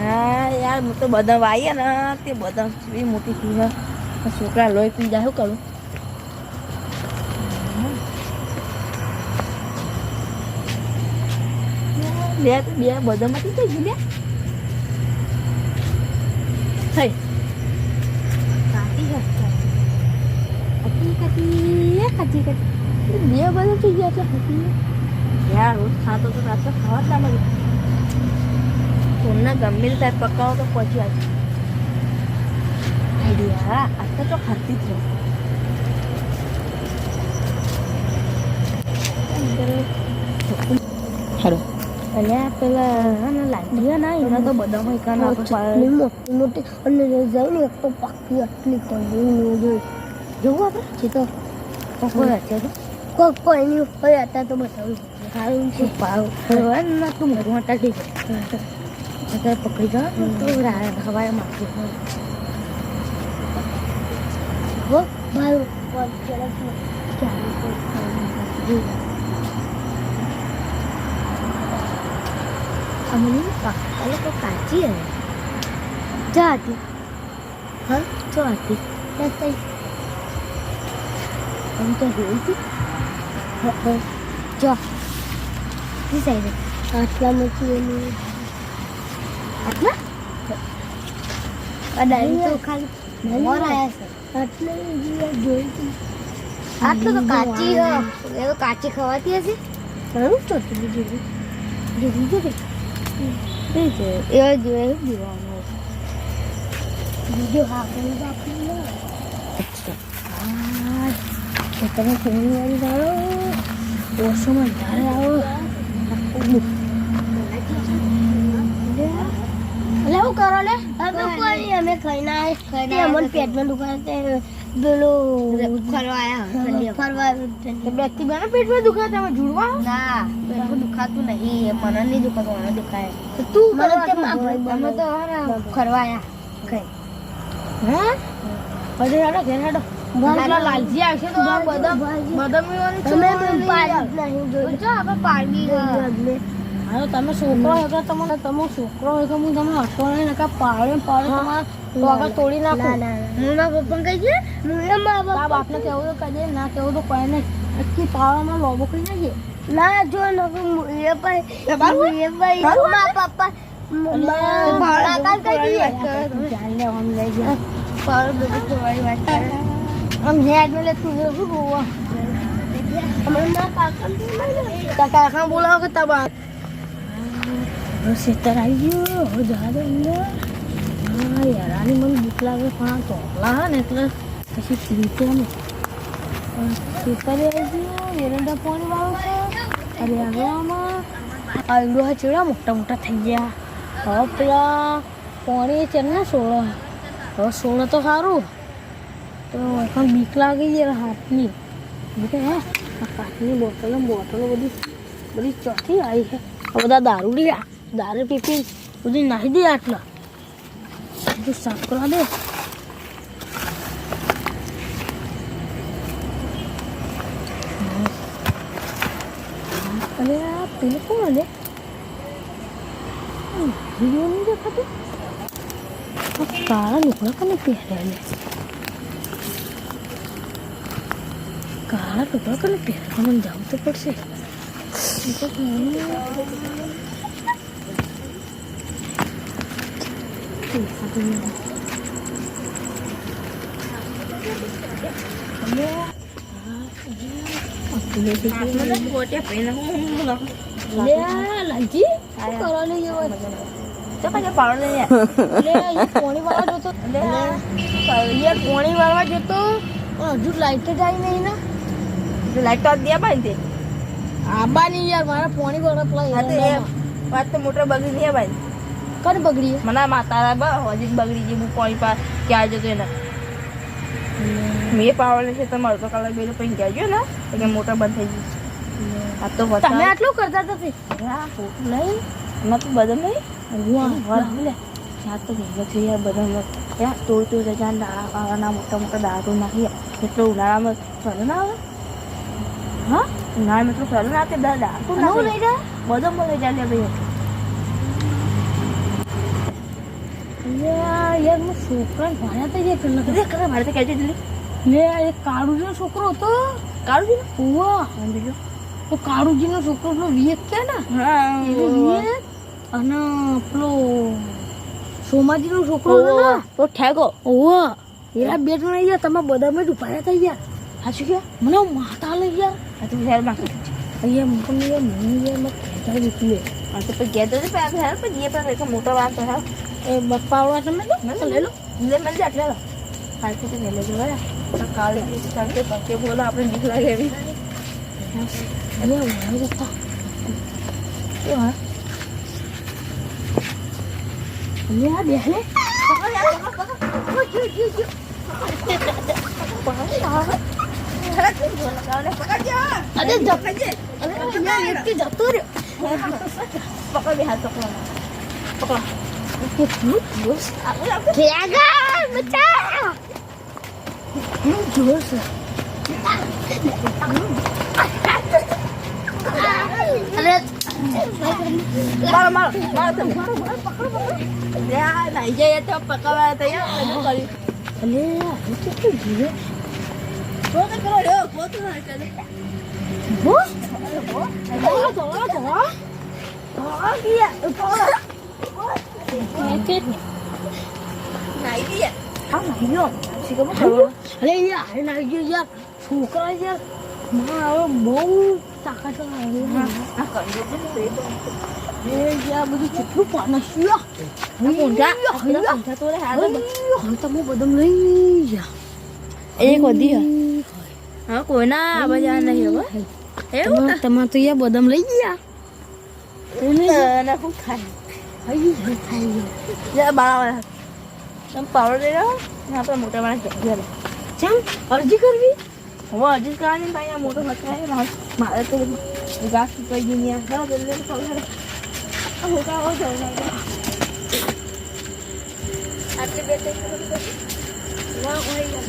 હા યાર હું તો બધા વાઈએ ને તે બધા બી મોટી થઈ હોય છોકરા લોહી પી જાય શું કરું બે બધામાંથી થઈ ગયું લે થઈ કાચી બે બધું થઈ ગયા છે યાર રોજ ખાતો તો રાત્રે ખાવા જ ના મળે સોના ગમે રીતે પકાવો તો પછી આજે આઈડિયા આટલા તો ખાતી જ હેલો અને પેલા લાગ્યા ના એના તો બધા હોય કાન મોટી મોટી અને જાય ને એક તો પાકી આટલી કરી જવું આપણે છે તો કોઈ છે તો કોઈ નહીં હોય હતા તો બતાવું સારું છે પાવ ના તું મોટું મોટા ઠીક અત્યારે પકડી જાઓ તો હવાએ મારતી હો ભાઈ અમને પાકા લોકો કાચી હે જા હતી હા જો હતી ત્યાં આમ તો જોઈ હતી જો ઈ સાઈડ આટલા નથી એનું આટલા અડાઈ તો ખાલી મોર આયા છે આટલે જોઈ હતી આટલો તો કાચી હે એ તો કાચી ખવાતી હશે સારું તો બીજું એ છે એ જોઈ દીવાનું બીજો હાકડી બાકી અચ્છા હા તો તમે ફેમિલી વાળી જાઓ ઓછોમાં ધારે આવો એટલે શું કરો ને અમે કોઈ અમે ખાઈને અમને પેટમાં દુખાતે પેલું ફરવા વ્યક્તિ બને પેટમાં દુખાતે અમે જુડવા ના પેટમાં દુખાતું નહીં મને નહીં દુખાતું મને દુખાય તું અમે તો ફરવા આવ્યા કઈ હા હજુ હેડો ઘેર હેડો લાલજી આવશે તો તમે છોકરો હોય તો તમે છોકરો હોય તો હું તમે હસો નહીં નકા પાડે તમારા તોડી નાખો હું મારા પપ્પાને કહી દે મારા બાપને કહેવું તો કહી દે ના કહેવું તો કોઈ નહીં આખી પાવામાં લોબો કરી નાખીએ ના જો મારા પપ્પા हम हेड में ले तू हुआ हमारे काका बोला होगा तब से तराइयो हो जा दे हां यार आनी मन भूख लागे पण तोला ने એટલે પછી પીતે ને સુપરે આવી એરંડા પાણી વાળો છે અરે આમાં આલુ ચેડા મોટા મોટા થઈ ગયા હવે પેલા પાણી છે ને સોળો હવે સોળો તો સારું તો এখন બીક લાગી યાર હાથની બીકે હે આ કાચની બોટલો બધી ચોથી આવી છે બધા દારૂ પીપી બધી નાખી દે આટલા બધું સાફ કરવા દે અરે આ પેલું કોણ લે વિડીયો નહીં દેખાતું કાળા લુગડા કને પહેર્યા લે કાળા કપડા કને પહેરવા મને જવું તો પડશે પોણી વાળવા જતો હજુ લાઈટ જ આવી નહીં ને લાઈટ તો દે ભાઈ આબા નહીં યાર મારા પોણી વાળા પેલા વાત તો મોટર બગડી નહીં ભાઈ કર બગડી મને માતારા બા હજી બગડી ગઈ હું પોણી પા ક્યાં જતો એને મેં પાવડે છે તમારે તો કલાક બે પછી ગયા ને એટલે મોટર બંધ થઈ ગઈ આ તો તમે આટલું કરતા નથી હા નહીં એમાં તો બધા નહીં લે ત્યાં તો ભેગા છે યાર બધા ત્યાં તોડ ત્યાં દાણા પાવાના મોટા દારૂ નાખી એટલો ઉનાળામાં સર ના આવે હા ઉનાળામાં તો સર ના આવે દારૂ ના લઈ જાય બધા લઈ જાય ભાઈ યાર હું છોકરાને ભણ્યા તો જે કરે મારે તો કહેજે જલ્દી લે એક કાળુજીનો છોકરો હતો કાળુજી ઓવા બીજો તો કાળુજીનો છોકરો પેલો વિવેક કે ને હા વિવેક અને પેલો સોમાજીનો છોકરો હતો ને તો ઠેકો ઓવા એરા બે જણા ગયા તમે બધા મેં ઉપાડ્યા થઈ ગયા સાચું કે મને માતા લઈ ગયા આ તો હેર માં અહીંયા મને યાર ખેંચાઈ દીધી આ તો પછી ગયા તો હેર પણ જે પણ એક મોટો વાત તો હા એ બપ્પાવડા તમે લે લો લે મને આટલા લો પાછી તો લે લો બરાબર કાલે ચાલતે પકે બોલો આપણે નીકળા એવી અરે વાહ જતા એ હા અરે આ બેહલે અરે જપજે અરે યાર એક કે જતો રે પકડ બે હાથ પકડ Tiaga, macam. Jus. Ada. Mal tu. Ya, nak je ya tu apa kau tu ya? Ada kali. Alah, itu tu dia. Kau tak kau dah, kau tu nak kau. Bos? Bos? Ada. Oh, dia. Kau. Naik dia. Naik dia. Siapa tahu? Alah ya, naik dia ya. Suka aja. Mau tak ada lagi. Akan juga itu. Ya, begitu cukup panas ya. Muda. Muda tu dah ada. Kita mau badam lagi ya. Kau dia. Kau na apa jangan lagi apa? Teman tu ya badam lagi ya. Ini nak bukan. Ya bawa हम power दे रहा हूँ यहाँ पर मोटा बना चाहिए चल अर्जी कर भी वो अर्जी कराने भाई यहाँ मोटा मत है मारे तो विकास की कोई दुनिया है जल्दी से पावर अब होगा वो चलना है आपके बेटे को ना होएगा